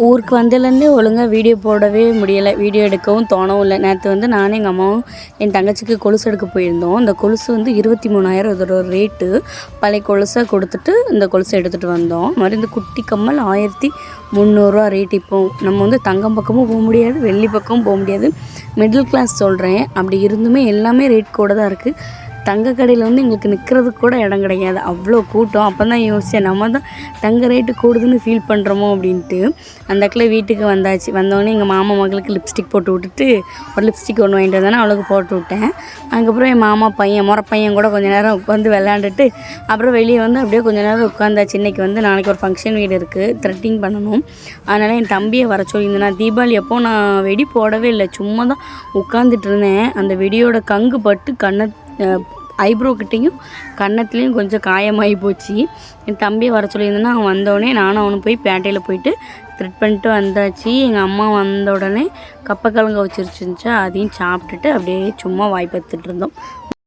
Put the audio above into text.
ஊருக்கு வந்ததுலேருந்தே ஒழுங்காக வீடியோ போடவே முடியலை, வீடியோ எடுக்கவும் தோணவும் இல்லை. நேற்று வந்து நானும் எங்கள் அம்மாவும் என் தங்கச்சிக்கு கொலுசு எடுக்க போயிருந்தோம். அந்த கொலுசு வந்து 23,000 இதோட ரேட்டு. பழைய கொலுசை கொடுத்துட்டு இந்த கொலுசை எடுத்துகிட்டு வந்தோம். மாதிரி இந்த குட்டி கம்மல் 1300 ரேட். இப்போ நம்ம வந்து தங்கம் பக்கமும் போக முடியாது, வெள்ளி பக்கமும் போக முடியாது, மிடில் கிளாஸ் சொல்கிறேன். அப்படி இருந்துமே எல்லாமே ரேட் கூட தான் இருக்குது. தங்க கடையில் வந்து எங்களுக்கு நிற்கிறதுக்கு கூட இடம் கிடையாது, அவ்வளோ கூட்டம். அப்போ தான் யோசித்தேன், நம்ம தான் தங்க ரேட்டு கூடுதுன்னு ஃபீல் பண்ணுறோமோ அப்படின்ட்டு. அந்த இடத்துல வீட்டுக்கு வந்தாச்சு. வந்தோடனே எங்கள் மாமா மகளுக்கு லிப்ஸ்டிக் போட்டு விட்டுட்டு ஒரு லிப்ஸ்டிக் ஒன்று வாங்கிட்டு வந்தேன்னா அவளுக்கு போட்டு விட்டேன். அதுக்கப்புறம் என் மாமா பையன் முறை பையன் கூட கொஞ்சம் நேரம் உட்காந்து விளையாண்டுட்டு அப்புறம் வெளியே வந்து அப்படியே கொஞ்சம் நேரம் உட்காந்தாச்சு. இன்றைக்கி வந்து நாளைக்கு ஒரு ஃபங்க்ஷன் வீடு இருக்குது, த்ரெட்டிங் பண்ணணும். அதனால் என் தம்பியை வர சொல்லியிருந்தேன். நான் தீபாவளி அப்போ நான் வெடி போடவே இல்லை, சும்மா தான் உட்காந்துட்டு இருந்தேன். அந்த வெடியோட கங்கு பட்டு ஐப்ரோ கிட்டேயும் கன்னத்துலேயும் கொஞ்சம் காயமாகி போச்சு. என் தம்பியை வர சொல்லியிருந்தேன்னா அவன் வந்தோடனே நானும் அவனு போய் பேட்டையில் போயிட்டு த்ரெட் பண்ணிட்டு வந்தாச்சு. எங்கள் அம்மா வந்த உடனே கப்பக்கிழங்கு வச்சுருந்துச்சா அதையும் சாப்பிட்டுட்டு அப்படியே சும்மா வாய் பார்த்துட்டு இருந்தோம்.